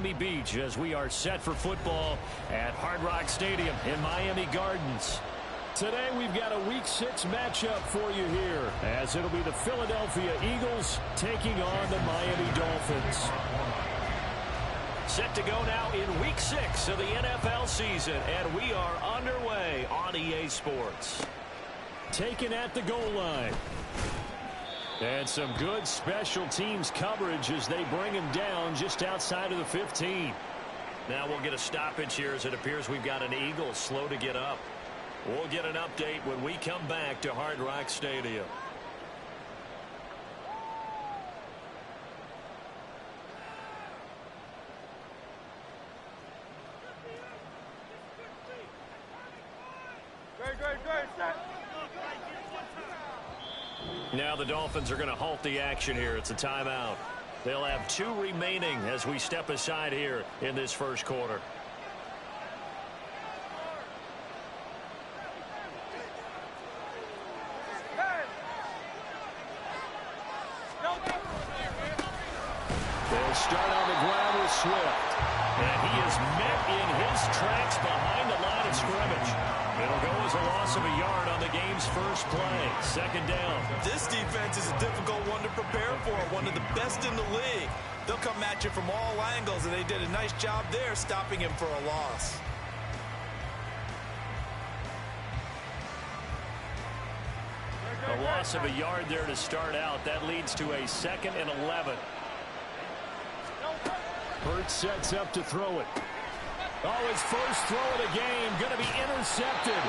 Miami Beach as we are set for football at Hard Rock Stadium in Miami Gardens. Today we've got a Week 6 matchup for you here, as it'll be the Philadelphia Eagles taking on the Miami Dolphins. Set to go now in Week 6 of the NFL season, and we are underway on EA Sports. Taken at the goal line. And some good special teams coverage as they bring him down just outside of the 15. Now we'll get a stoppage here as it appears we've got an Eagle slow to get up. We'll get an update when we come back to Hard Rock Stadium. Now the Dolphins are going to halt the action here. It's a timeout. They'll have 2 remaining as we step aside here in this first quarter. They'll start on the ground with Swift. And he is met in his tracks behind the line of scrimmage. It'll go as a loss of a yard on the game's first play. Second down. This defense is a difficult one to prepare for. One of the best in the league. They'll come at you from all angles, and they did a nice job there stopping him for a loss. A loss of a yard there to start out. That leads to a 2nd and 11. Hurts sets up to throw it. Oh, his first throw of the game going to be intercepted.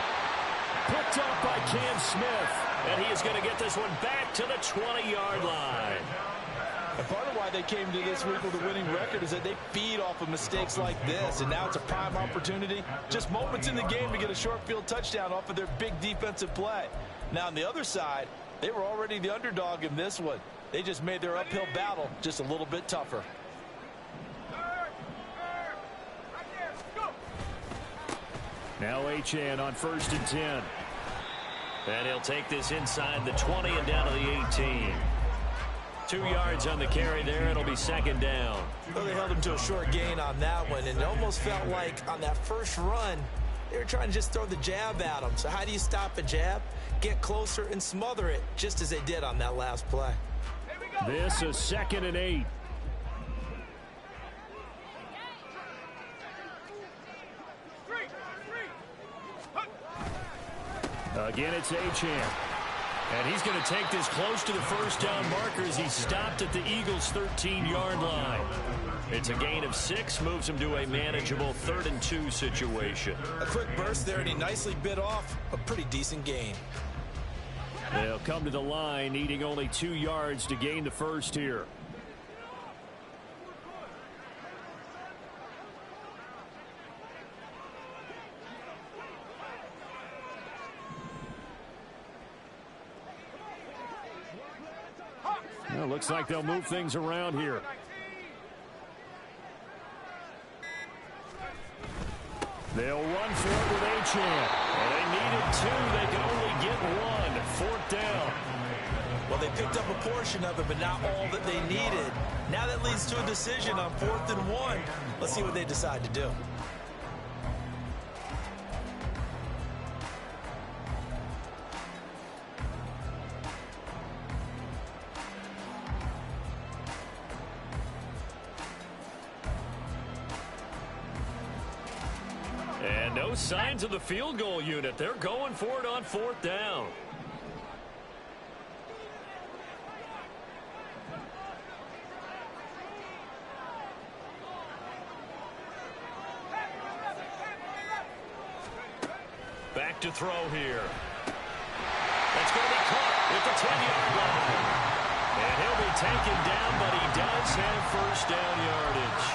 Picked up by Cam Smith. And he is going to get this one back to the 20-yard line. And part of why they came to this week with a winning record is that they feed off of mistakes like this. And now it's a prime opportunity. Just moments in the game to get a short field touchdown off of their big defensive play. Now on the other side, they were already the underdog in this one. They just made their uphill battle just a little bit tougher. Now Achane on 1st and 10. And he'll take this inside the 20 and down to the 18. 2 yards on the carry there. It'll be 2nd down. Well, they held him to a short gain on that one, and it almost felt like on that first run, they were trying to just throw the jab at him. So how do you stop a jab? Get closer and smother it, just as they did on that last play. This is 2nd and 8. Again, it's Achane. And he's going to take this close to the first down marker as he stopped at the Eagles' 13-yard line. It's a gain of 6, moves him to a manageable 3rd and 2 situation. A quick burst there, and he nicely bit off a pretty decent gain. They'll come to the line, needing only 2 yards to gain the first here. Well, looks like they'll move things around here. They'll run for it with Achane. Well, they needed 2. They can only get 1. 4th down. Well, they picked up a portion of it, but not all that they needed. Now that leads to a decision on 4th and 1. Let's see what they decide to do. And no signs of the field goal unit. They're going for it on 4th down. Back to throw here. That's going to be caught at the 10-yard line. And he'll be taken down, but he does have first down yardage.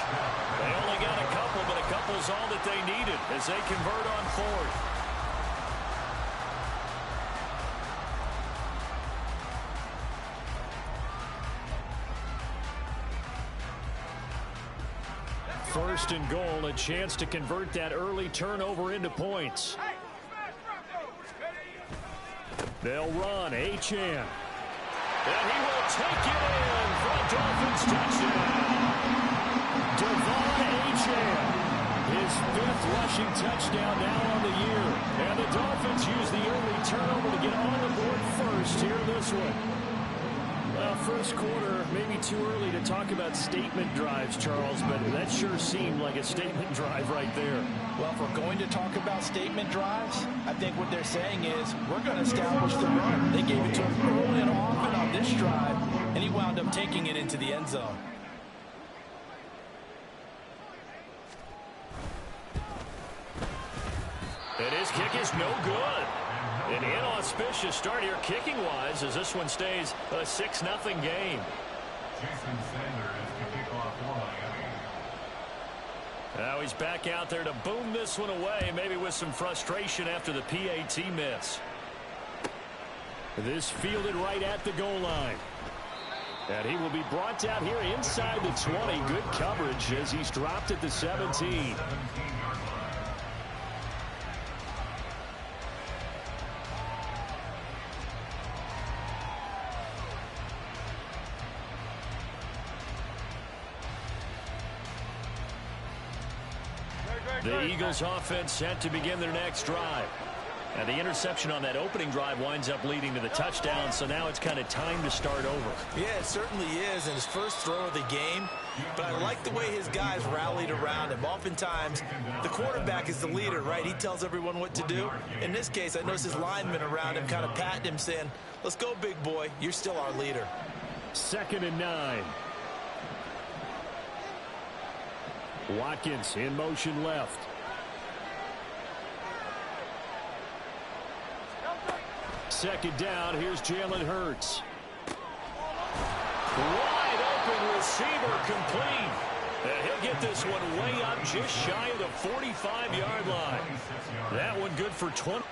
They only got a couple, but a couple's all that they needed as they convert on 4th. First and goal, a chance to convert that early turnover into points. They'll run, Achane. And he will take it in for a Dolphins touchdown. Devon fifth rushing touchdown now on the year. And the Dolphins use the early turnover to get on the board first here in this one. Well, first quarter, maybe too early to talk about statement drives, Charles, but that sure seemed like a statement drive right there. Well, if we're going to talk about statement drives, I think what they're saying is we're going to establish the run. They gave it to him early and often on this drive, and he wound up taking it into the end zone. And his kick is no good. An inauspicious start here kicking-wise as this one stays a 6-0 game. Now he's back out there to boom this one away, maybe with some frustration after the PAT miss. This fielded right at the goal line. And he will be brought down here inside the 20. Good coverage as he's dropped at the 17. The Eagles offense set to begin their next drive. And the interception on that opening drive winds up leading to the touchdown, so now it's kind of time to start over. Yeah, it certainly is, and his first throw of the game. But I like the way his guys rallied around him. Oftentimes, the quarterback is the leader, right? He tells everyone what to do. In this case, I noticed his linemen around him kind of patting him, saying, let's go, big boy. You're still our leader. 2nd and 9. Watkins in motion left. Second down, here's Jalen Hurts. Wide open receiver complete. And he'll get this one way up just shy of the 45-yard line. That one good for 20.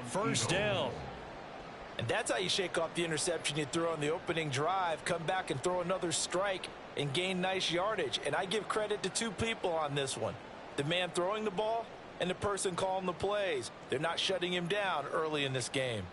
first down. And that's how you shake off the interception you threw on the opening drive, come back and throw another strike and gain nice yardage. And I give credit to two people on this one, the man throwing the ball and the person calling the plays. They're not shutting him down early in this game.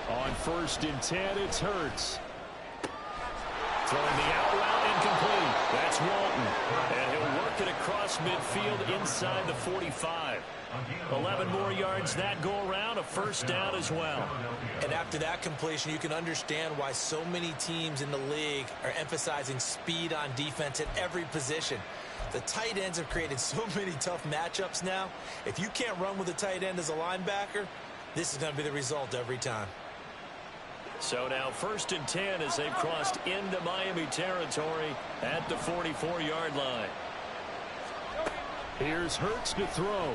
On 1st and 10, it's Hurts. Throwing the out route incomplete. That's Walton. And he'll work it across midfield inside the 45. 11 more yards that go around, a first down as well. And after that completion, you can understand why so many teams in the league are emphasizing speed on defense at every position. The tight ends have created so many tough matchups now. If you can't run with a tight end as a linebacker, this is going to be the result every time. So now 1st and 10 as they've crossed into Miami territory at the 44-yard line. Here's Hurts to throw.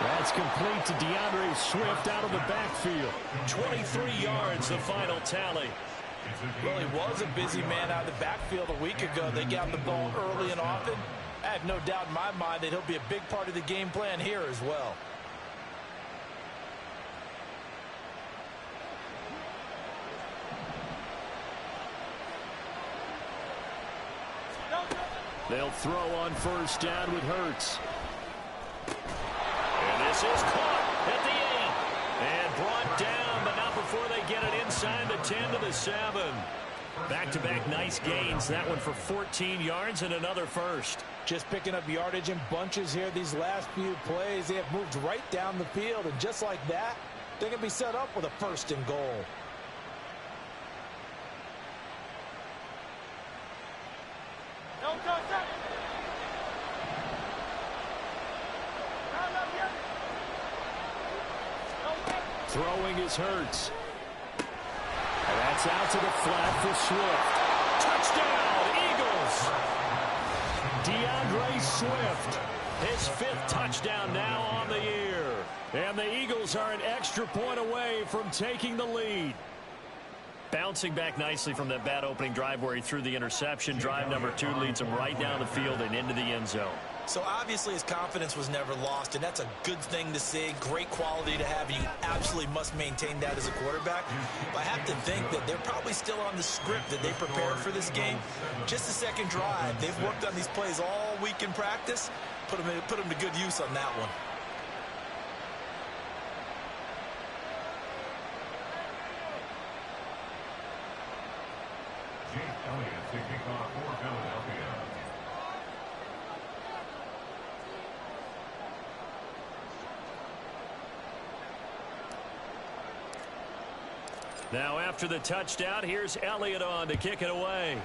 That's complete to DeAndre Swift out of the backfield. 23 yards, the final tally. Well, he was a busy man out of the backfield a week ago. They got the ball early and often. I have no doubt in my mind that he'll be a big part of the game plan here as well. They'll throw on 1st down with Hurts. And this is caught at the 8. And brought down, but not before they get it inside the 10 to the 7. Back-to-back nice gains. That one for 14 yards and another first. Just picking up yardage in bunches here these last few plays. They have moved right down the field, and just like that, they're going to be set up with a 1st and goal. Throwing is Hurts. And that's out to the flat for Swift. Touchdown, Eagles! DeAndre Swift, his 5th touchdown now on the year. And the Eagles are an extra point away from taking the lead. Bouncing back nicely from that bad opening drive where he threw the interception. Drive number 2 leads him right down the field and into the end zone. So obviously his confidence was never lost, and that's a good thing to see. Great quality to have. You absolutely must maintain that as a quarterback. But I have to think that they're probably still on the script that they prepared for this game. Just the second drive. They've worked on these plays all week in practice. Put them to good use on that one. Now after the touchdown, here's Elliott on to kick it away.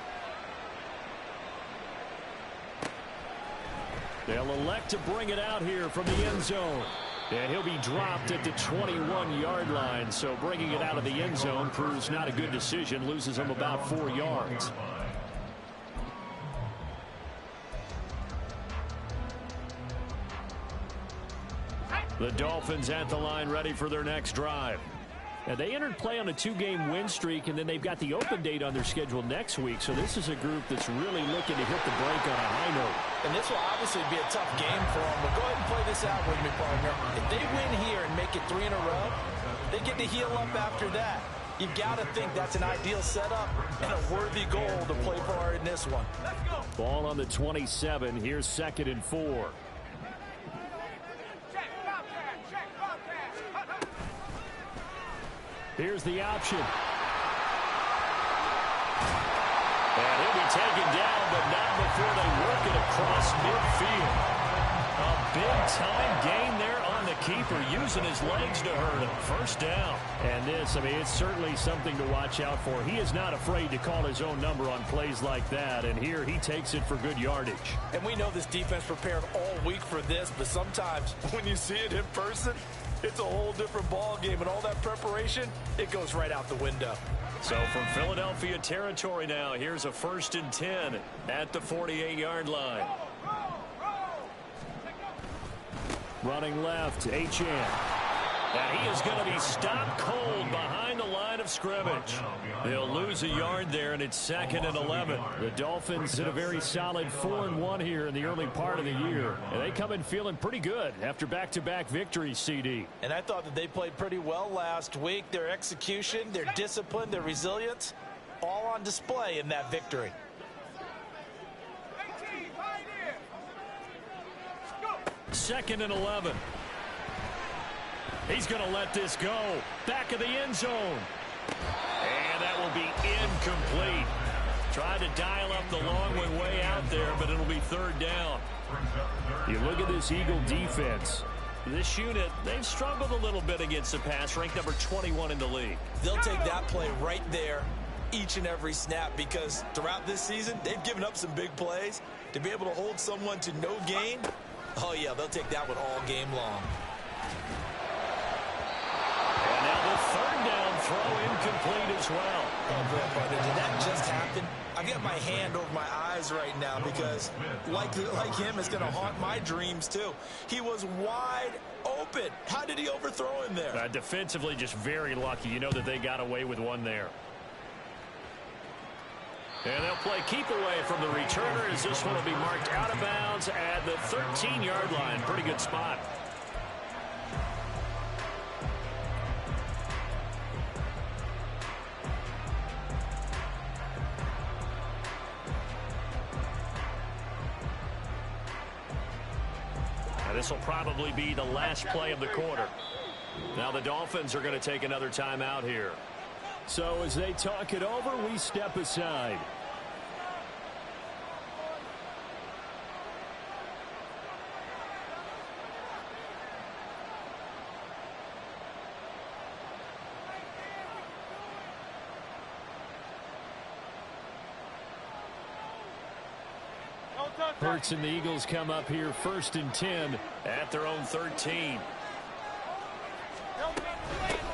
They'll elect to bring it out here from the end zone. And he'll be dropped at the 21-yard line. So bringing it out of the end zone proves not a good decision. Loses him about 4 yards. The Dolphins at the line ready for their next drive. Now, they entered play on a 2-game win streak, and then they've got the open date on their schedule next week. So this is a group that's really looking to hit the break on a high note. And this will obviously be a tough game for them. But go ahead and play this out with me, partner. If they win here and make it 3 in a row, they get to heal up after that. You've got to think that's an ideal setup and a worthy goal to play for in this one. Ball on the 27. Here's 2nd and 4. Here's the option. And he'll be taken down, but not before they work it across midfield. A big-time gain there on the keeper, using his legs to hurt him. First down. And this, I mean, it's certainly something to watch out for. He is not afraid to call his own number on plays like that, and here he takes it for good yardage. And we know this defense prepared all week for this, but sometimes when you see it in person, it's a whole different ball game, and all that preparation, it goes right out the window. So from Philadelphia territory now, here's a 1st and 10 at the 48-yard line. Running left, Achane. And he is going to be stopped cold behind the line of scrimmage. They'll lose a yard there, and it's 2nd and 11. The Dolphins did a very solid 4-1 here in the early part of the year. And they come in feeling pretty good after back-to-back victories, CD. And I thought that they played pretty well last week. Their execution, their discipline, their resilience, all on display in that victory. Second and 11. He's going to let this go. Back of the end zone. And that will be incomplete. Tried to dial up the long one way out there, but it'll be 3rd down. You look at this Eagle defense. This unit, they've struggled a little bit against the pass, ranked number 21 in the league. They'll take that play right there each and every snap because throughout this season, they've given up some big plays. To be able to hold someone to no gain, oh yeah, they'll take that one all game long. And now the 3rd down throw incomplete as well. Oh, boy, brother, did that just happen? I've got my hand over my eyes right now because, like him, it's going to haunt my dreams, too. He was wide open. How did he overthrow him there? Defensively, just very lucky. You know that they got away with one there. And they'll play keep away from the returner as this one will be marked out of bounds at the 13-yard line. Pretty good spot. This will probably be the last play of the quarter. Now the Dolphins are going to take another timeout here. So as they talk it over, we step aside. Hurts and the Eagles come up here 1st and 10 at their own 13.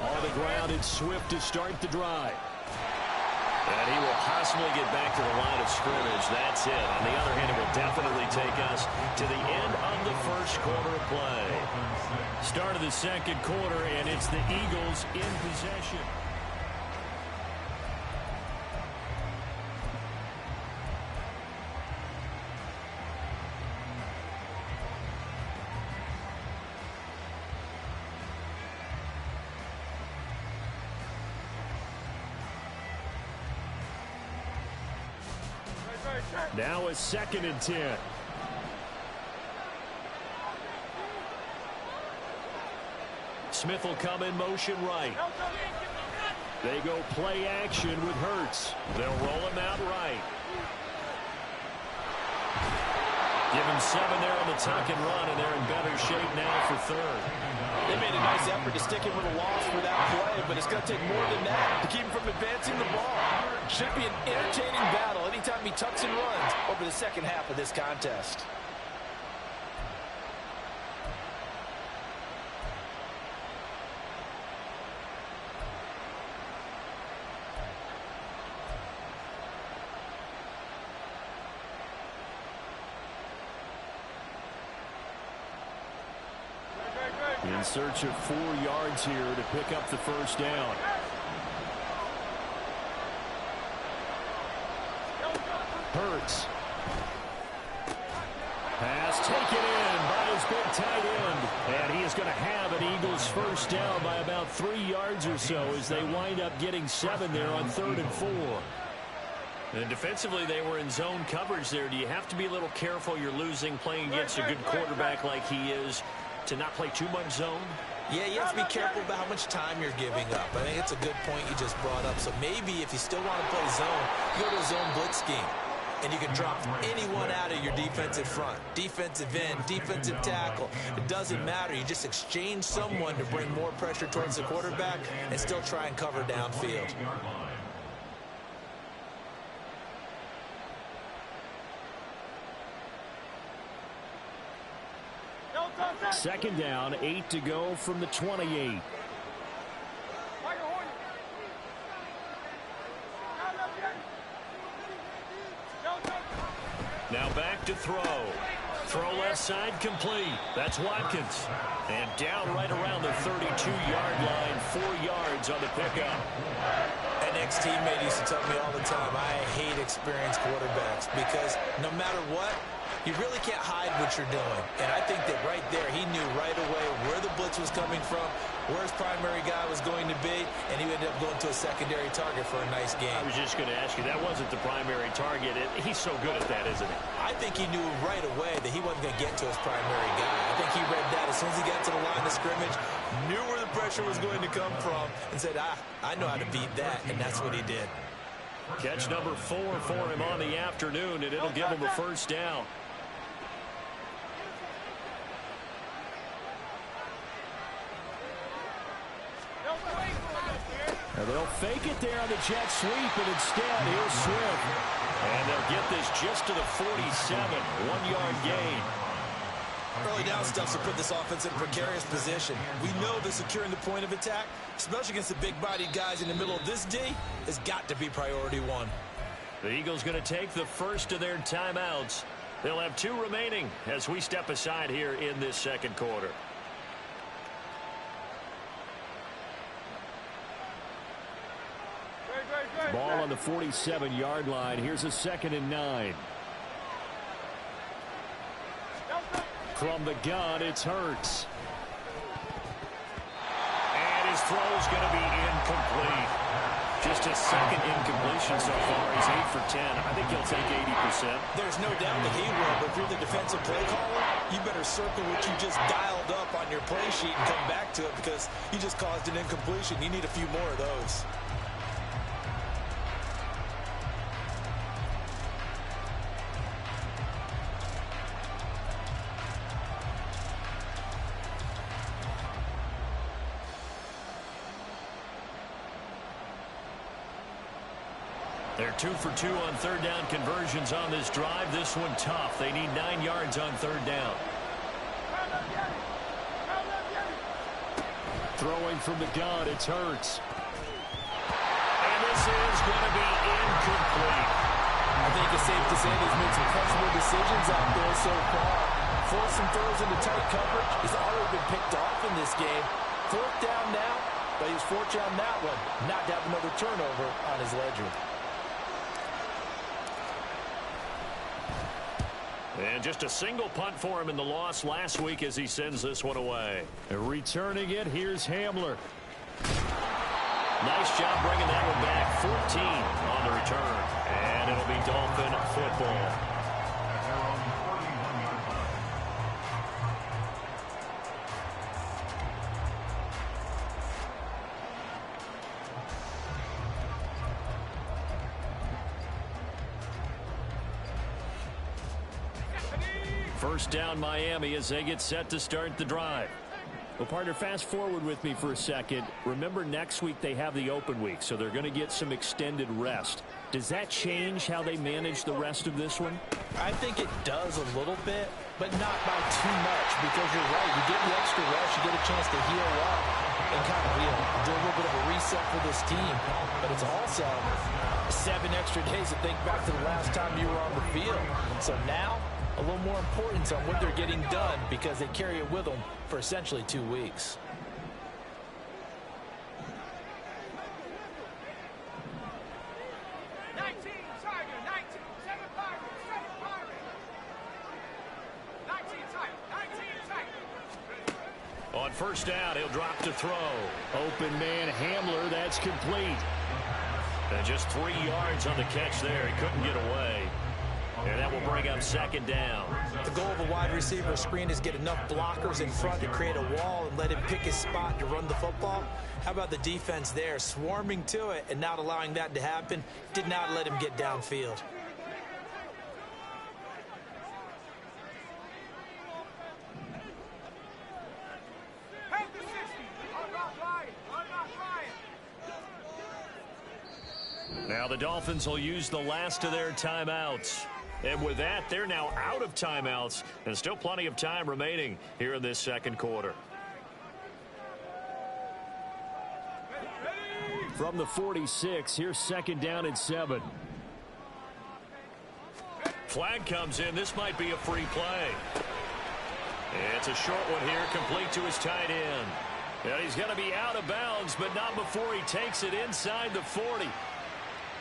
On the ground, it's Swift to start the drive. And he will possibly get back to the line of scrimmage. That's it. On the other hand, it will definitely take us to the end of the 1st quarter of play. Start of the 2nd quarter, and it's the Eagles in possession. Now a 2nd and 10. Smith will come in motion right. They go play action with Hurts. They'll roll him out right. Give him 7 there on the tuck and run, and they're in better shape now for 3rd. They made a nice effort to stick him with a loss for that play, but it's going to take more than that to keep him from advancing the ball. Should be an entertaining battle anytime he tucks and runs over the 2nd half of this contest. In search of 4 yards here to pick up the 1st down. Hurts. Pass taken in by his big tight end. And he is going to have an Eagles 1st down by about 3 yards or so as they wind up getting 7 there on 3rd and 4. And defensively, they were in zone coverage there. Do you have to be a little careful? You're losing playing against a good quarterback like he is to not play too much zone? Yeah, you have to be careful about how much time you're giving up. I think it's a good point you just brought up. So maybe if you still want to play zone, you go to a zone blitz scheme. And you can drop anyone out of your defensive front. Defensive end, defensive tackle. It doesn't matter. You just exchange someone to bring more pressure towards the quarterback and still try and cover downfield. 2nd down, 8 to go from the 28. to throw. Throw left side complete. That's Watkins. And down right around the 32-yard line, 4 yards on the pickup. An ex-teammate used to tell me all the time, I hate experienced quarterbacks because no matter what, you really can't hide what you're doing. And I think that right there, he knew right away where the blitz was coming from, where his primary guy was going to be, and he ended up going to a secondary target for a nice game. I was just going to ask you, that wasn't the primary target. He's so good at that, isn't he? I think he knew right away that he wasn't going to get to his primary guy. I think he read that as soon as he got to the line of scrimmage, knew where the pressure was going to come from, and said, I know how to beat that, and that's what he did. Catch number 4 for him on the afternoon, and it'll give him a first down. And they'll fake it there on the jet sweep, and instead, here's Swift. And they'll get this just to the 47, 1-yard gain. Early down stuff to put this offense in a precarious position. We know that securing the point of attack, especially against the big-bodied guys in the middle of this D, has got to be priority one. The Eagles going to take the first of their timeouts. They'll have 2 remaining as we step aside here in this second quarter. Ball on the 47-yard line. Here's a 2nd and 9. From the gun, it's Hurts. And his throw's going to be incomplete. Just his second incompletion so far. He's 8 for 10. I think he'll take 80%. There's no doubt that he will, but if you're the defensive play caller, you better circle what you just dialed up on your play sheet and come back to it because you just caused an incompletion. You need a few more of those. They're 2 for 2 on third down conversions on this drive. This one tough. They need 9 yards on third down. Throwing from the gun, it's Hurts. And this is going to be incomplete. I think it's safe to say he's made some questionable decisions out there so far. Forcing throws into tight coverage. He's already been picked off in this game. 4th down now, but he's fortunate on that one not to have another turnover on his ledger. And just a single punt for him in the loss last week as he sends this one away. Returning it, here's Hamler. Nice job bringing that one back. 14 on the return. And it'll be Dolphin football. First down Miami as they get set to start the drive. Well, partner, fast forward with me for a second. Remember, next week they have the open week, so they're going to get some extended rest. Does that change how they manage the rest of this one? I think it does a little bit, but not by too much, because you're right. You get the extra rest, you get a chance to heal up and kind of do a little bit of a reset for this team. But it's also 7 extra days to think back to the last time you were on the field. So now, a little more importance on what they're getting done because they carry it with them for essentially 2 weeks. On first down, he'll drop to throw. Open man Hamler, that's complete. And just 3 yards on the catch there. He couldn't get away. And that will bring up 2nd down. The goal of a wide receiver screen is get enough blockers in front to create a wall and let him pick his spot to run the football. How about the defense there, swarming to it and not allowing that to happen? Did not let him get downfield. Now the Dolphins will use the last of their timeouts. And with that, they're now out of timeouts and still plenty of time remaining here in this second quarter. From the 46, here's 2nd down and 7. Flag comes in. This might be a free play. It's a short one here, complete to his tight end. And he's going to be out of bounds, but not before he takes it inside the 40.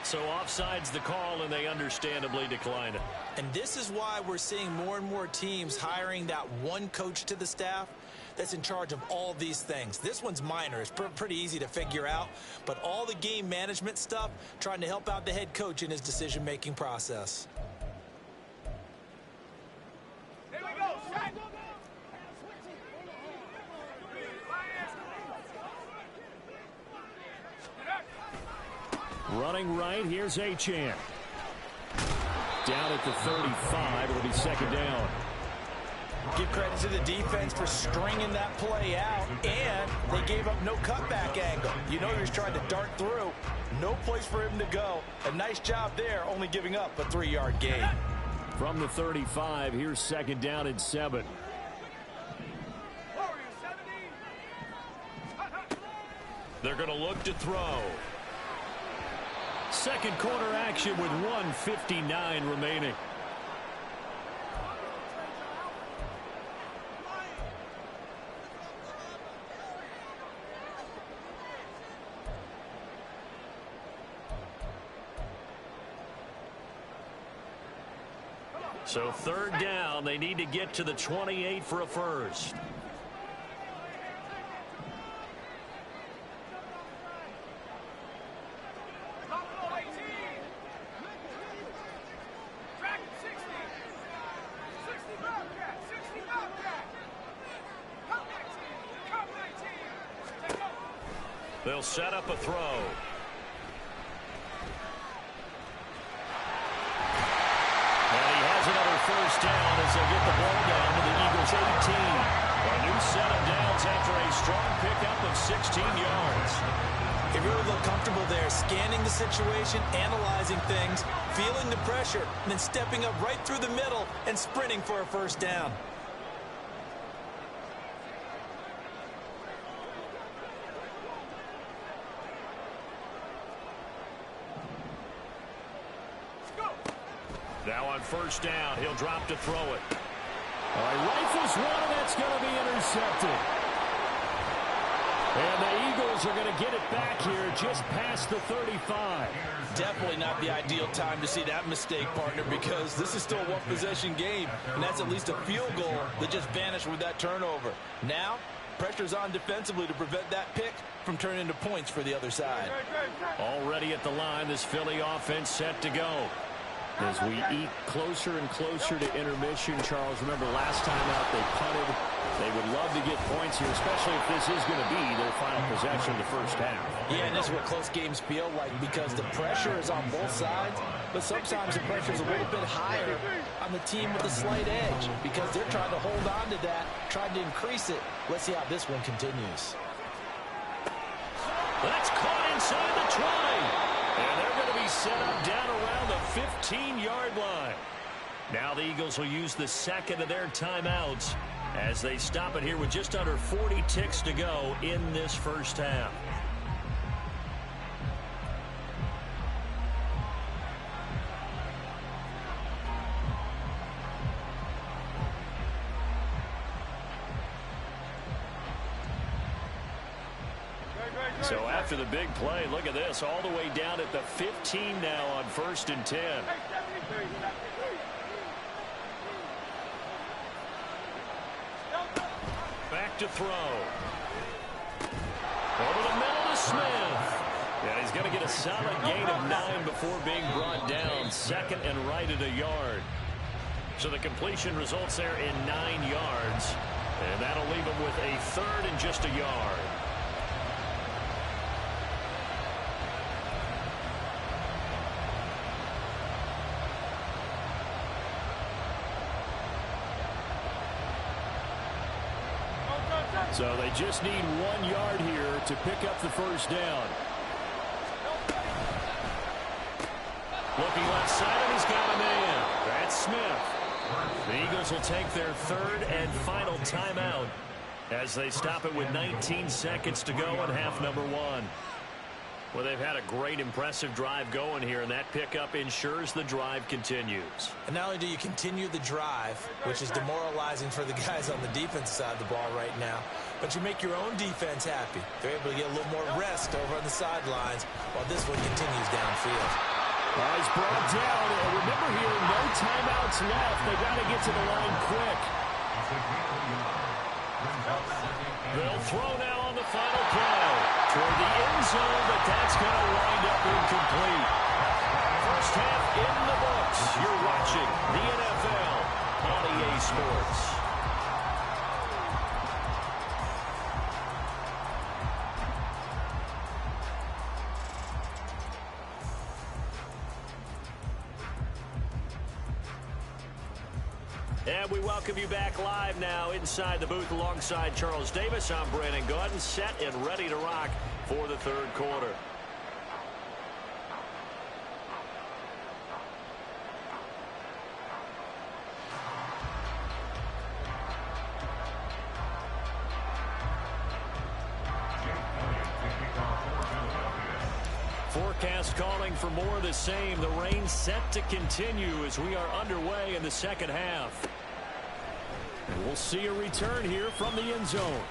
So offside's the call, and they understandably decline it. And this is why we're seeing more and more teams hiring that one coach to the staff that's in charge of all these things. This one's minor. It's pretty easy to figure out. But all the game management stuff, trying to help out the head coach in his decision-making process. Here we go. Strike. Running right, here's Achane. Down at the 35, it'll be second down. Give credit to the defense for stringing that play out, and they gave up no cutback angle. You know he was trying to dart through. No place for him to go. A nice job there, only giving up a 3-yard gain. From the 35, here's second down and 7. They're going to look to throw. Second quarter action with 1:59 remaining. So third down, they need to get to the 28 for a first. They'll set up a throw. And he has another first down as they get the ball down to the Eagles' 18. A new set of downs after a strong pickup of 16 yards. They really look comfortable there, scanning the situation, analyzing things, feeling the pressure, and then stepping up right through the middle and sprinting for a first down. Now on first down, he'll drop to throw it. All right, rifles one, and that's going to be intercepted. And the Eagles are going to get it back here just past the 35. Definitely not the ideal time to see that mistake, partner, because this is still a one-possession game, and that's at least a field goal that just vanished with that turnover. Now, pressure's on defensively to prevent that pick from turning into points for the other side. Already at the line, this Philly offense set to go. As we eat closer and closer to intermission, Charles, remember last time out they punted. They would love to get points here, especially if this is going to be their final possession of the first half. Yeah, and this is what close games feel like because the pressure is on both sides, but sometimes the pressure is a little bit higher on the team with a slight edge because they're trying to hold on to that, trying to increase it. Let's see how this one continues. That's caught inside the 20. And they're going to be set up down around the 15-yard line. Now the Eagles will use the second of their timeouts as they stop it here with just under 40 ticks to go in this first half. So after the big play, look at this, all the way down at the 15 now on 1st and 10. Back to throw. Over the middle to Smith. Yeah, he's going to get a solid gain of 9 before being brought down. Second and right at a yard. So the completion results there in 9 yards. And that'll leave him with a third and just a yard. So they just need 1 yard here to pick up the first down. Looking left side, and he's got a man. That's Smith. The Eagles will take their third and final timeout as they stop it with 19 seconds to go in half number 1. Well, they've had a great, impressive drive going here, and that pickup ensures the drive continues. And not only do you continue the drive, which is demoralizing for the guys on the defense side of the ball right now, but you make your own defense happy. They're able to get a little more rest over on the sidelines while this one continues downfield. He's brought down. And remember here, no timeouts left. They got to get to the line quick. They'll throw now on the final play toward the end zone, but that's going to wind up incomplete. First half in the books. You're watching the NFL on EA Sports. And we welcome you back live now inside the booth alongside Charles Davis. I'm Brandon Gaudin, set and ready to rock for the third quarter. Forecast calling for more of the same. The rain set to continue as we are underway in the second half. And we'll see a return here from the end zone.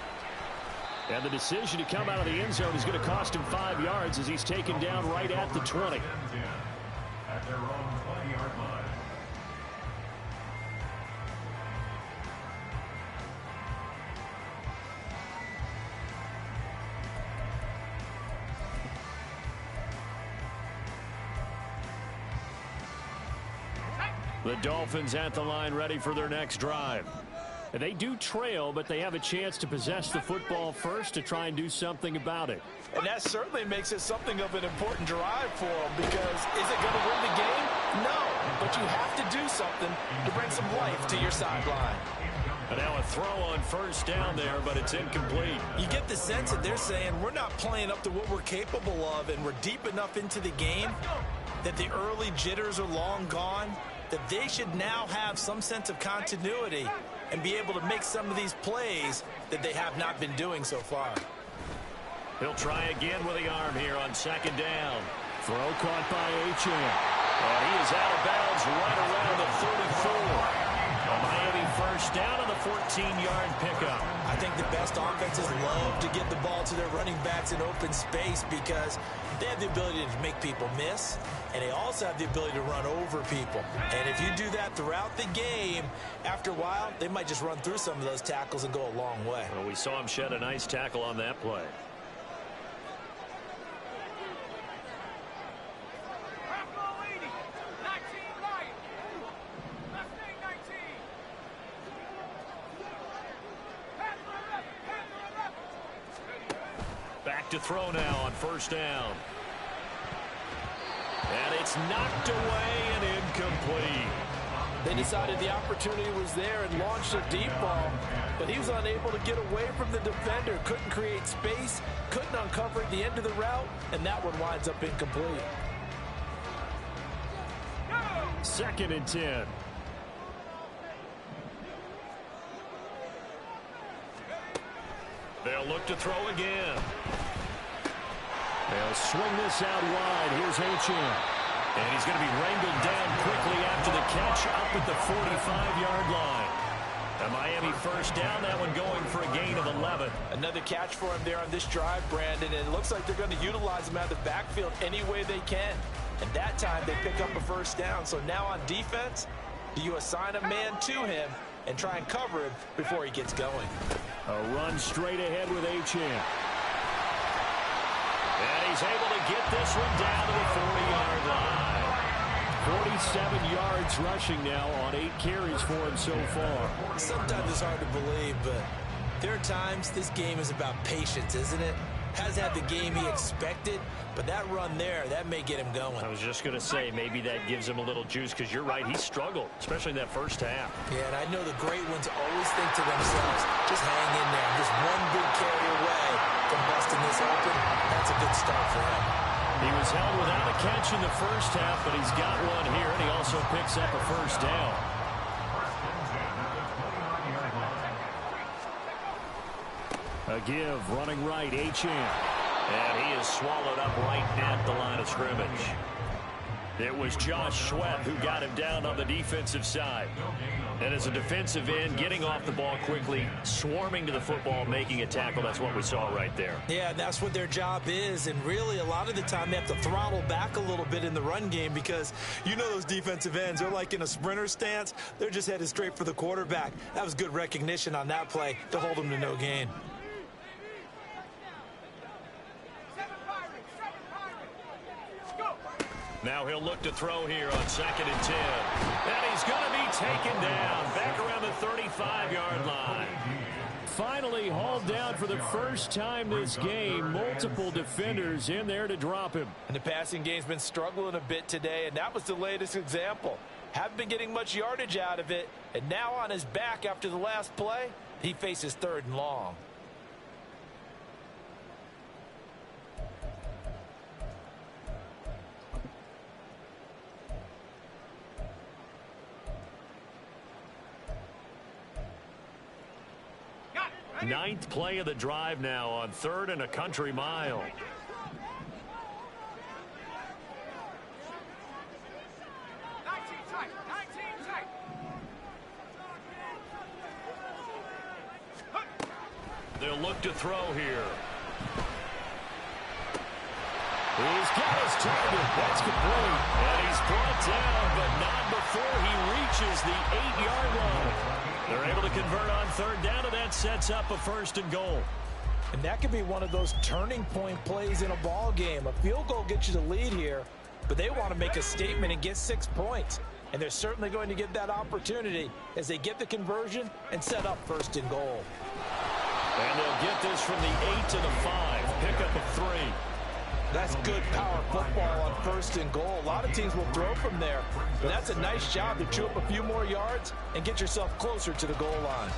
And the decision to come out of the end zone is going to cost him 5 yards as he's taken down right at the 20. At their own 20-yard line. The Dolphins at the line ready for their next drive. They do trail, but they have a chance to possess the football first to try and do something about it. And that certainly makes it something of an important drive for them, because is it going to win the game? No, but you have to do something to bring some life to your sideline. And now a throw on first down there, but it's incomplete. You get the sense that they're saying we're not playing up to what we're capable of, and we're deep enough into the game that the early jitters are long gone, that they should now have some sense of continuity and be able to make some of these plays that they have not been doing so far. He'll try again with the arm here on second down. Throw caught by Achane. And he is out of bounds right around the 34. A Miami first down on the 14-yard pickup. I think the best offenses love to get the ball to their running backs in open space because they have the ability to make people miss, and they also have the ability to run over people. And if you do that throughout the game, after a while, they might just run through some of those tackles and go a long way. Well, we saw him shed a nice tackle on that play. Back to throw now on first down. And it's knocked away and incomplete. They decided the opportunity was there and launched a deep ball, but he was unable to get away from the defender, couldn't create space, couldn't uncover at the end of the route, and that one winds up incomplete. 2nd and 10. They'll look to throw again. They'll swing this out wide. Here's Achane. And he's going to be wrangled down quickly after the catch up at the 45-yard line. A Miami first down, that one going for a gain of 11. Another catch for him there on this drive, Brandon, and it looks like they're going to utilize him out of the backfield any way they can. And that time they pick up a first down. So now on defense, do you assign a man to him and try and cover him before he gets going? A run straight ahead with Achane. And he's able to get this one down to the 40-yard line. 47 yards rushing now on 8 carries for him so far. Sometimes it's hard to believe, but there are times this game is about patience, isn't it? Hasn't had the game he expected, but that run there, that may get him going. I was just going to say, maybe that gives him a little juice, because you're right, he struggled, especially in that first half. Yeah, and I know the great ones always think to themselves, just hang in there. Just one good carry away from busting this open. That's a good start for him. He was held without a catch in the first half, but he's got one here, and he also picks up a first down. A give, running right, Achane. And he is swallowed up right at the line of scrimmage. It was Josh Sweat who got him down on the defensive side. And as a defensive end, getting off the ball quickly, swarming to the football, making a tackle, that's what we saw right there. Yeah, that's what their job is. And really, a lot of the time, they have to throttle back a little bit in the run game because you know those defensive ends, they're like in a sprinter stance. They're just headed straight for the quarterback. That was good recognition on that play to hold them to no gain. Now he'll look to throw here on 2nd and 10. And he's going to be taken down back around the 35-yard line. Finally hauled down for the first time this game. Multiple defenders in there to drop him. And the passing game's been struggling a bit today, and that was the latest example. Haven't been getting much yardage out of it, and now on his back after the last play, he faces 3rd and long. Ninth play of the drive now on 3rd and a country mile. They'll look to throw here. He's got his target. That's complete. And he's brought down, but not before he reaches the 8-yard line. They're able to convert on 3rd down, and that sets up a 1st and goal. And that could be one of those turning point plays in a ball game. A field goal gets you the lead here, but they want to make a statement and get 6 points. And they're certainly going to get that opportunity as they get the conversion and set up 1st and goal. And they'll get this from the 8 to the 5. Pickup of 3. That's good power football on 1st and goal. A lot of teams will throw from there, but that's a nice job to chew up a few more yards and get yourself closer to the goal line.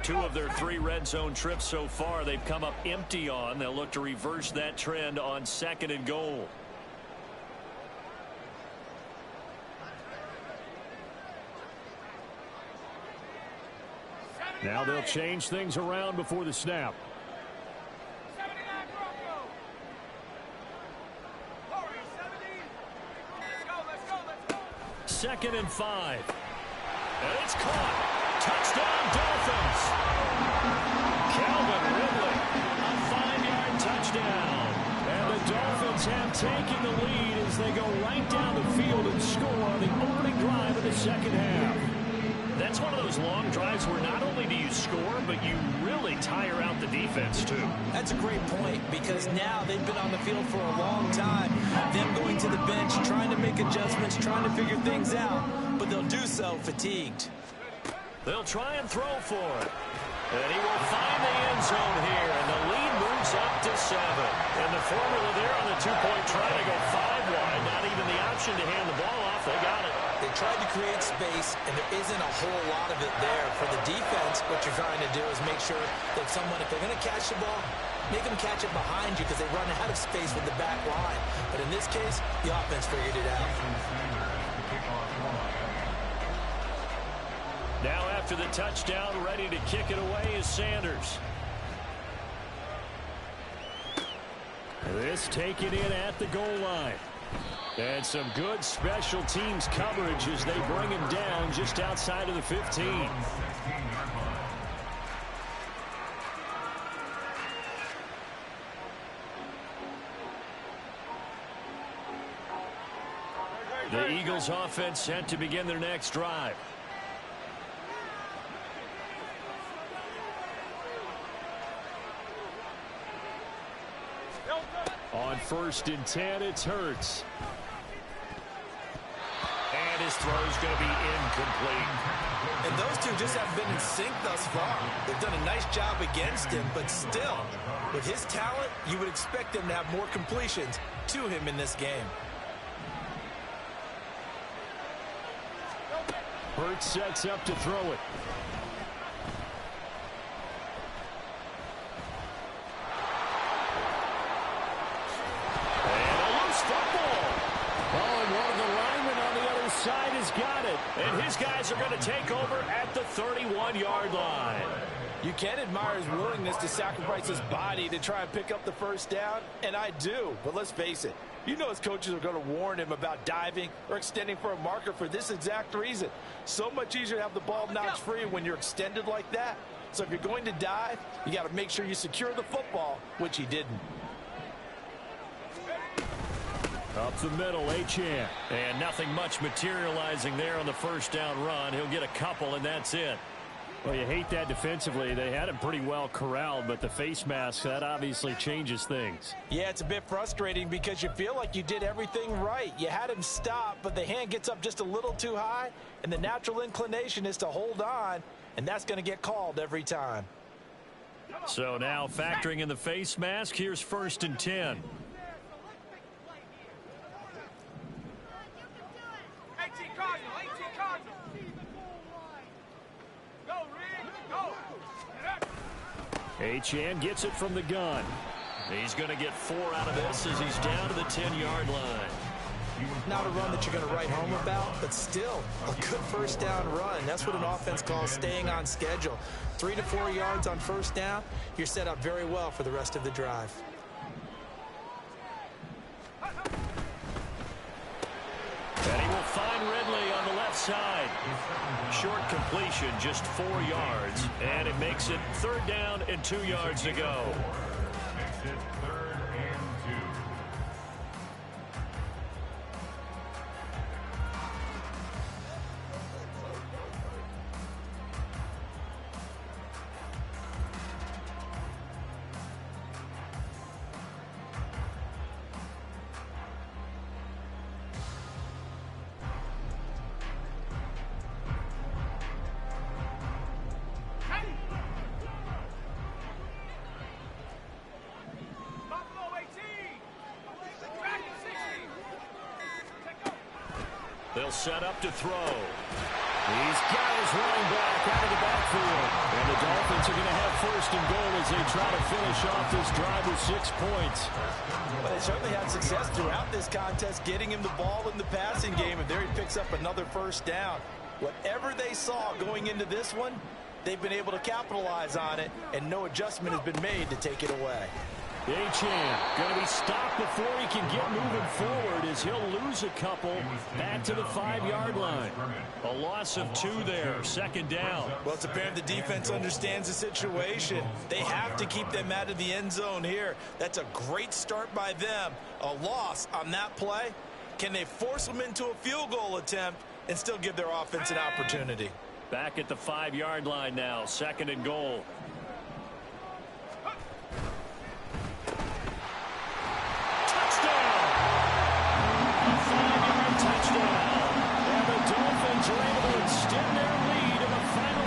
Two of their 3 red zone trips so far, they've come up empty on. They'll look to reverse that trend on 2nd and goal. Now they'll change things around before the snap. 2nd and 5. And it's caught. Touchdown, Dolphins. Calvin Ridley, a 5-yard touchdown. And the Dolphins have taken the lead as they go right down the field and score on the opening drive of the 2nd half. That's one of those long drives where not only do you score, but you really tire out the defense, too. That's a great point because now they've been on the field for a long time. Them going to the bench, trying to make adjustments, trying to figure things out, but they'll do so fatigued. They'll try and throw for it. And he will find the end zone here, and the lead moves up to 7. And the formula there on the 2-point try to go 5 wide, not even the option to hand the ball off. They got it. They tried to create space, and there isn't a whole lot of it there. For the defense, what you're trying to do is make sure that someone, if they're going to catch the ball, make them catch it behind you because they run out of space with the back line. But in this case, the offense figured it out. Now after the touchdown, ready to kick it away is Sanders. This taken in at the goal line. And some good special teams coverage as they bring him down just outside of the 15. The Eagles offense set to begin their next drive. On 1st and 10, it's Hurts. And his throw's going to be incomplete. And those two just haven't been in sync thus far. They've done a nice job against him, but still, with his talent, you would expect him to have more completions to him in this game. Hurts sets up to throw it. And a loose football. Oh, and one of the linemen on the other side has got it. And his guys are going to take over at the 31-yard line. You can admire his willingness to sacrifice his body to try and pick up the first down, and I do. But let's face it, you know his coaches are going to warn him about diving or extending for a marker for this exact reason. So much easier to have the ball knocked free when you're extended like that. So if you're going to dive, you got to make sure you secure the football, which he didn't. Up the middle, Achane. And nothing much materializing there on the first down run. He'll get a couple, and that's it. Well, you hate that defensively. They had him pretty well corralled, but the face mask, that obviously changes things. Yeah, it's a bit frustrating because you feel like you did everything right. You had him stop, but the hand gets up just a little too high, and the natural inclination is to hold on, and that's going to get called every time. So now factoring in the face mask, here's 1st and 10. 18 Cardinal, 18 Cardinal. Go, Reed, go. Achane gets it from the gun. He's going to get 4 out of this as he's down to the 10-yard line. Not a run that you're going to write home about, but still a good first down run. That's what an offense calls staying on schedule. 3 to 4 yards on first down, you're set up very well for the rest of the drive. And he will find Ridley on the left side. Short completion, just 4 yards, and it makes it 3rd down and 2 yards to go. They'll set up to throw. He's got his running back out of the backfield. And the Dolphins are going to have 1st and goal as they try to finish off this drive with 6 points. Well, they certainly had success throughout this contest, getting him the ball in the passing game, and there he picks up another first down. Whatever they saw going into this one, they've been able to capitalize on it, and no adjustment has been made to take it away. Achane going to be stopped before he can get moving forward as he'll lose a couple back to the 5-yard line. A loss of 2 there, 2nd down. Well, it's apparent the defense understands the situation. They have to keep them out of the end zone here. That's a great start by them. A loss on that play. Can they force them into a field goal attempt and still give their offense an opportunity? Back at the 5-yard line now, 2nd and goal.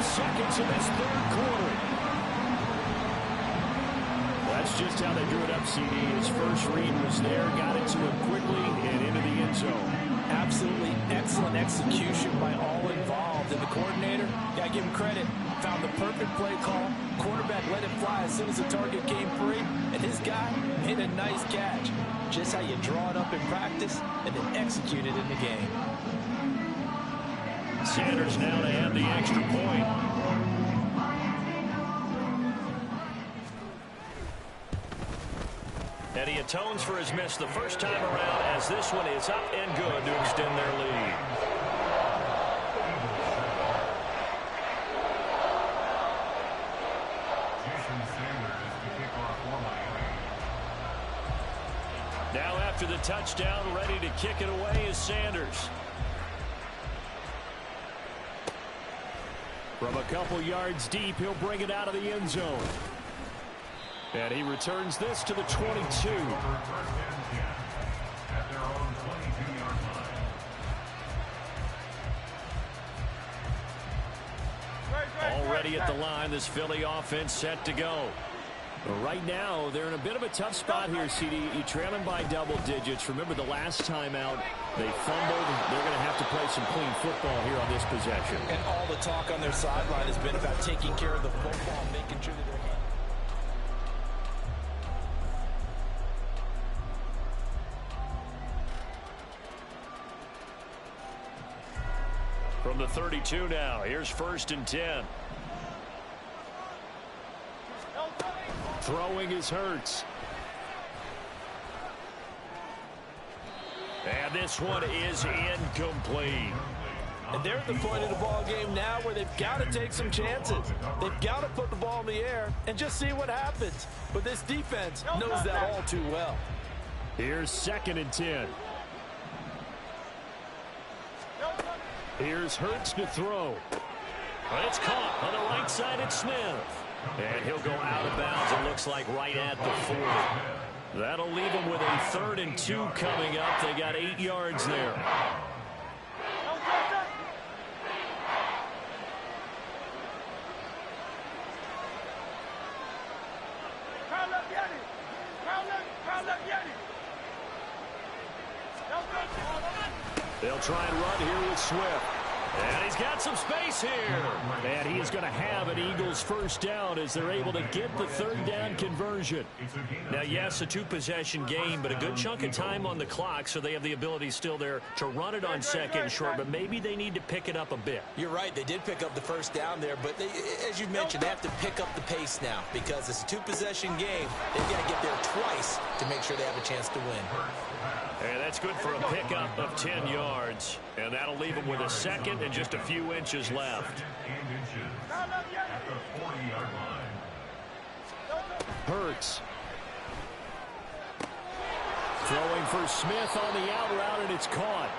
Seconds of this 3rd quarter. That's just how they drew it up, CD. His first read was there, got it to him quickly and into the end zone. Absolutely excellent execution by all involved. And the coordinator, got to give him credit, found the perfect play call. Quarterback let it fly as soon as the target came free. And his guy made a nice catch. Just how you draw it up in practice and then execute it in the game. Sanders now to have the extra point. And he atones for his miss the first time around as this one is up and good to extend their lead. Now after the touchdown, ready to kick it away is Sanders. From a couple yards deep, he'll bring it out of the end zone. And he returns this to the 22. Already at the line, this Philly offense set to go. But right now, they're in a bit of a tough spot here, CD. You trail them by double digits. Remember the last time out, they fumbled. They're going to have to play some clean football here on this possession. And all the talk on their sideline has been about taking care of the football, making sure that they're... From the 32 now, here's 1st and 10. Throwing is Hurts. And this one is incomplete. And they're at the point of the ball game now where they've got to take some chances. They've got to put the ball in the air and just see what happens. But this defense knows that all too well. Here's 2nd and 10. Here's Hurts to throw. It's caught on the right side at Smith. And he'll go out of bounds, it looks like, right at the 40. That'll leave them with a 3rd and 2 coming up. They got 8 yards there. They'll try and run here with Swift. And he's got some space here. And he is going to have an Eagles 1st down as they're able to get the 3rd down conversion. Now, yes, a 2-possession game, but a good chunk of time on the clock, so they have the ability still there to run it on 2nd and short, but maybe they need to pick it up a bit. You're right. They did pick up the 1st down there, but as you mentioned, they have to pick up the pace now because it's a 2-possession game. They've got to get there twice to make sure they have a chance to win. And that's good for a pickup of 10 yards. And that'll leave them with a 2nd and just a few inches left. Hurts. Throwing for Smith on the out route, and it's caught.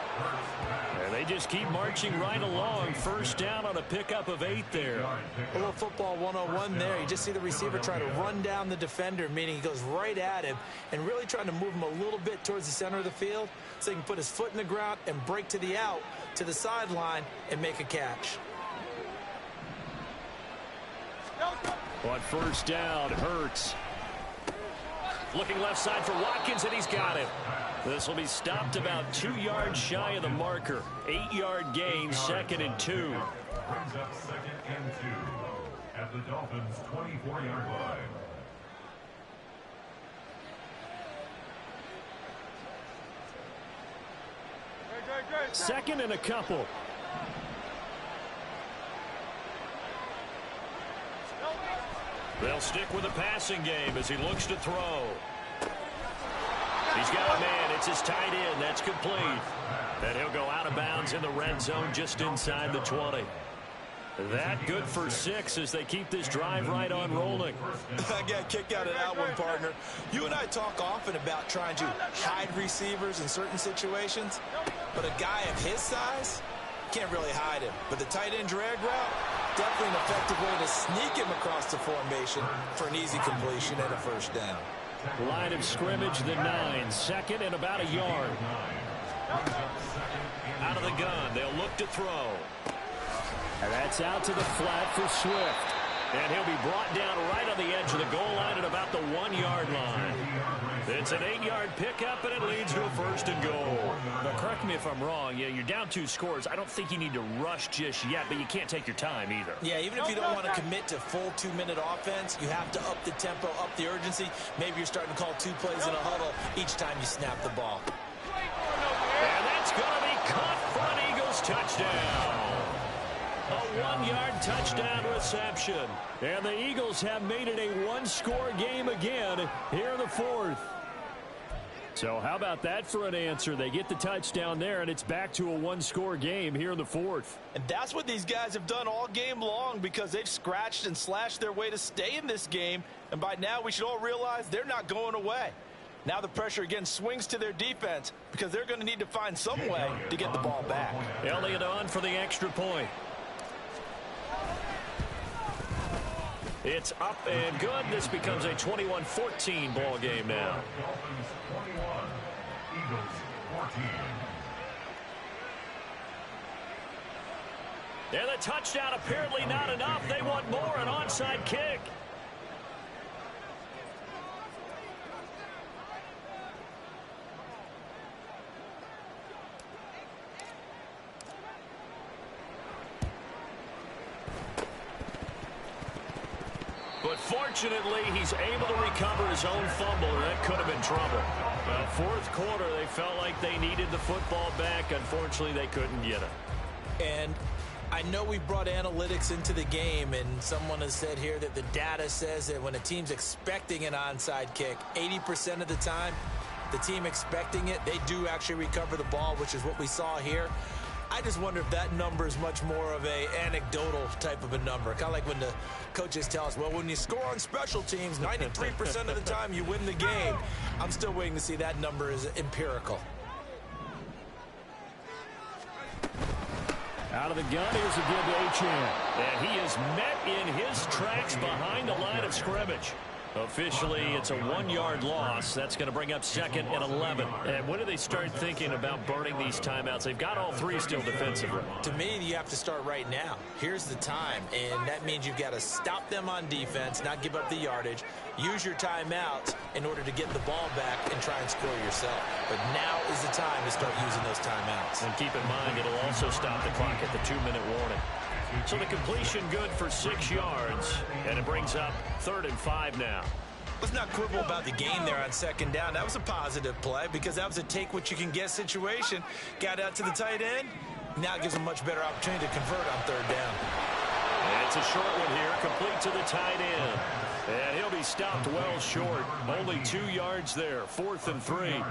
And they just keep marching right along. 1st down on a pickup of 8 there. A little football 101 there. You just see the receiver try to run down the defender, meaning he goes right at him and really trying to move him a little bit towards the center of the field so he can put his foot in the ground and break to the out, to the sideline, and make a catch. On 1st down, Hurts. Looking left side for Watkins, and he's got it. This will be stopped about 2 yards shy of the marker. 8-yard gain, 2nd and 2. Brings up 2nd and 2 at the Dolphins' 24-yard line. Second and a couple. They'll stick with the passing game as he looks to throw. He's got a man. It's his tight end. That's complete. And he'll go out of bounds in the red zone just inside the 20. That good for 6 as they keep this drive right on rolling. I got a kick out of that one, partner. You and I talk often about trying to hide receivers in certain situations, but a guy of his size can't really hide him. But the tight end drag route, definitely an effective way to sneak him across the formation for an easy completion and a 1st down. Line of scrimmage, the 9. 2nd and about a yard. Out of the gun, they'll look to throw. And that's out to the flat for Swift. And he'll be brought down right on the edge of the goal line at about the 1-yard line. It's an 8-yard pickup, and it leads to a 1st and goal. Now, correct me if I'm wrong. Yeah, you're down 2 scores. I don't think you need to rush just yet, but you can't take your time either. Yeah, even if you don't want to commit to full 2-minute offense, you have to up the tempo, up the urgency. Maybe you're starting to call 2 plays in a huddle each time you snap the ball. And that's going to be caught for an Eagles touchdown. A 1-yard touchdown reception. And the Eagles have made it a 1-score game again here in the 4th. So how about that for an answer? They get the touchdown there, and it's back to a 1-score game here in the 4th. And that's what these guys have done all game long because they've scratched and slashed their way to stay in this game. And by now, we should all realize they're not going away. Now the pressure again swings to their defense because they're going to need to find some way to get the ball back. Elliott on for the extra point. It's up and good. This becomes a 21-14 ball game now. Dolphins 21, Eagles 14. And the touchdown apparently not enough. They want more, an onside kick. But fortunately, he's able to recover his own fumble, or that could have been trouble. Well, 4th quarter, they felt like they needed the football back. Unfortunately, they couldn't get it. And I know we've brought analytics into the game, and someone has said here that the data says that when a team's expecting an onside kick, 80% of the time, the team expecting it, they do actually recover the ball, which is what we saw here. I just wonder if that number is much more of a anecdotal type of a number. Kind of like when the coaches tell us, well, when you score on special teams, 93% of the time you win the game. I'm still waiting to see that number is empirical. Out of the gun, here's a give to Achane. And he is met in his tracks behind the line of scrimmage. Officially, it's a 1-yard loss. That's going to bring up 2nd and 11. And when do they start thinking about burning these timeouts? They've got all 3 still defensively. To me, you have to start right now. Here's the time, and that means you've got to stop them on defense, not give up the yardage, use your timeouts in order to get the ball back and try and score yourself. But now is the time to start using those timeouts. And keep in mind, it'll also stop the clock at the 2-minute warning. So the completion good for 6 yards, and it brings up 3rd and 5 now. Let's not quibble about the gain there on 2nd down. That was a positive play because that was a take-what-you-can-get situation. Got out to the tight end. Now it gives them much better opportunity to convert on 3rd down. And it's a short one here, complete to the tight end. And he'll be stopped well short. Only 2 yards there, 4th and 3.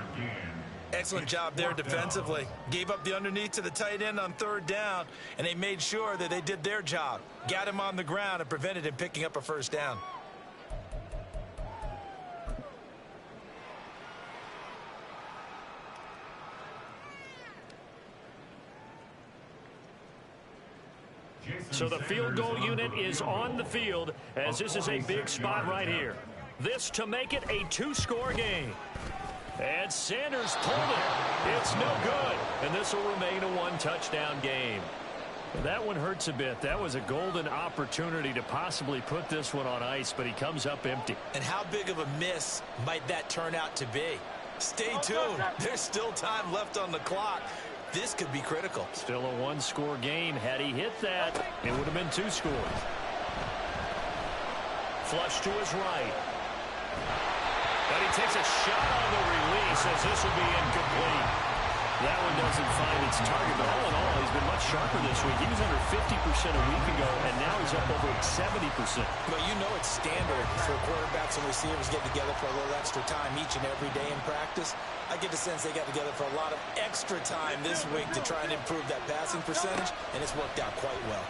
Excellent job there defensively. Gave up the underneath to the tight end on 3rd down, and they made sure that they did their job. Got him on the ground and prevented him picking up a 1st down. So the field goal unit is on the field as this is a big spot right here. This to make it a 2-score game. And Sanders pulled it. It's no good. And this will remain a 1-touchdown game. That one hurts a bit. That was a golden opportunity to possibly put this one on ice, but he comes up empty. And how big of a miss might that turn out to be? Stay tuned. There's still time left on the clock. This could be critical. Still a 1-score game. Had he hit that, it would have been 2 scores. Flush to his right. But he takes a shot on the release as this will be incomplete. That one doesn't find its target, but all in all, he's been much sharper this week. He was under 50% a week ago, and now he's up over 70%. But you know it's standard for quarterbacks and receivers get together for a little extra time each and every day in practice. I get the sense they got together for a lot of extra time this week to try and improve that passing percentage, and it's worked out quite well.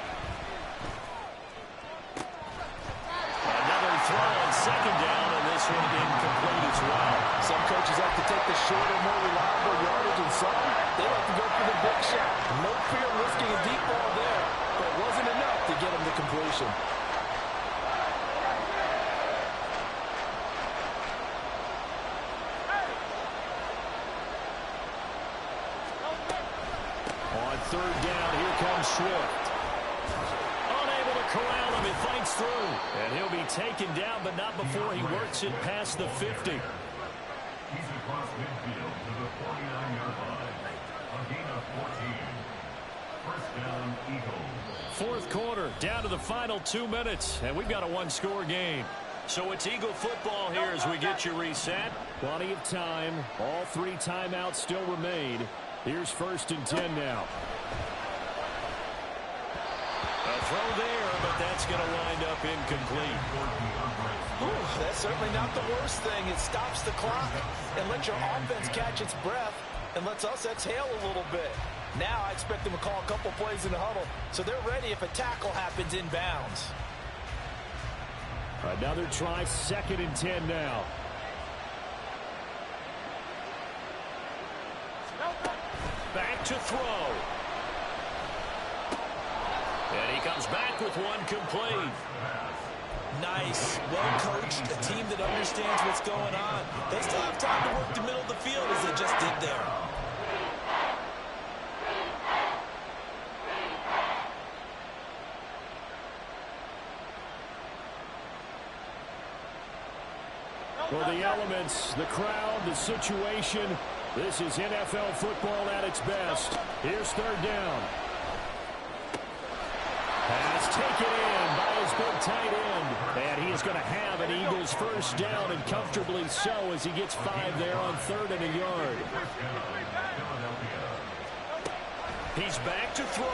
Another throw on 2nd down, and this one incomplete as well. Some coaches like to take the shorter, more reliable yardage, and some, they like to go for the big shot. No fear of risking a deep ball there, but it wasn't enough to get him the completion. On 3rd down, here comes Swift. Unable to corral him, he fights through. And he'll be taken down, but not before he works it past the 50. He's across midfield to the 49-yard line. A gain of 14. 1st down, Eagles. 4th quarter, down to the final 2 minutes, and we've got a 1-score game. So it's Eagle football here as we get you reset. Plenty of time. All 3 timeouts still remain. Here's 1st and 10 now. A throw there, but that's going to wind up incomplete. Ooh, that's certainly not the worst thing. It stops the clock and lets your offense catch its breath and lets us exhale a little bit. Now I expect them to call a couple plays in the huddle, so they're ready if a tackle happens inbounds. Another try, 2nd and 10 now. Back to throw. And he comes back with one complete. Nice, well coached, a team that understands what's going on. They still have time to work the middle of the field as they just did there. For the elements, the crowd, the situation, this is NFL football at its best. Here's 3rd down. Pass taken in by his big tight end. And he is going to have an Eagles 1st down, and comfortably so as he gets 5 there on 3rd and a yard. He's back to throw.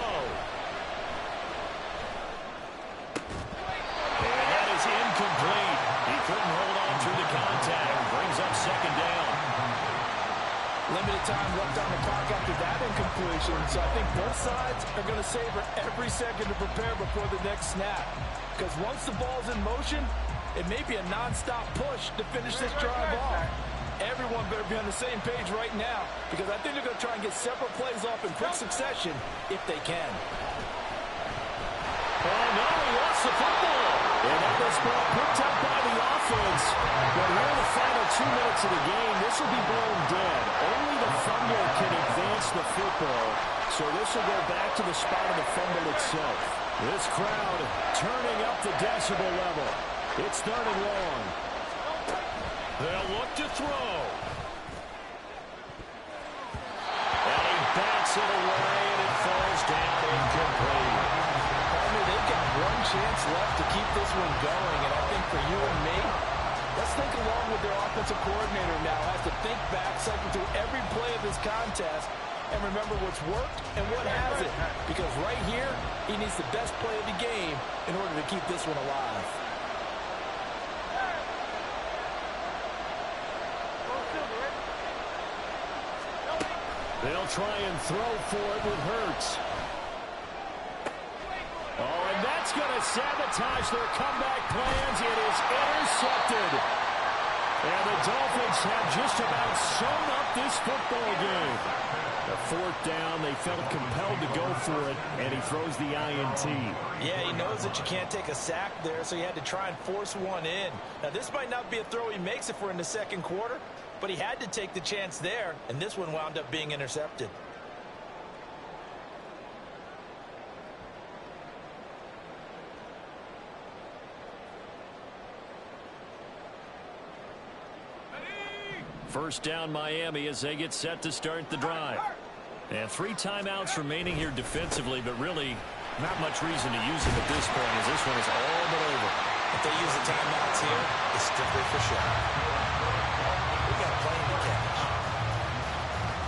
And that is incomplete. He couldn't hold on through the contact. Brings up second down. Limited time left on the clock after that incompletion, so I think both sides are going to savor every second to prepare before the next snap. Because once the ball's in motion, it may be a non-stop push to finish this drive off. Everyone better be on the same page right now, because I think they're going to try and get several plays off in quick succession if they can. Oh, no, he lost the football. And that was ball picked up by the offense. But here in the final 2 minutes of the game, this will be blown dead. Only the fumbler can advance the football. So this will go back to the spot of the fumble itself. This crowd turning up the decibel level. It's third and long. They'll look to throw. And he bats it away, and it falls down incomplete. They've got one chance left to keep this one going, and I think for you and me, let's think along with their offensive coordinator now. Has to think back, cycle through every play of this contest, and remember what's worked and what hasn't. Because right here, he needs the best play of the game in order to keep this one alive. They'll try and throw for it with Hurts. Oh, and that's going to sabotage their comeback plans. It is intercepted. And the Dolphins have just about sewn up this football game. A fourth down, they felt compelled to go for it, and he throws the INT. Yeah, he knows that you can't take a sack there, so he had to try and force one in. Now, this might not be a throw he makes if we're in the second quarter, but he had to take the chance there, and this one wound up being intercepted. First down Miami as they get set to start the drive. And 3 timeouts remaining here defensively, but really not much reason to use them at this point as this one is all but over. If they use the timeouts here, it's strictly for sure.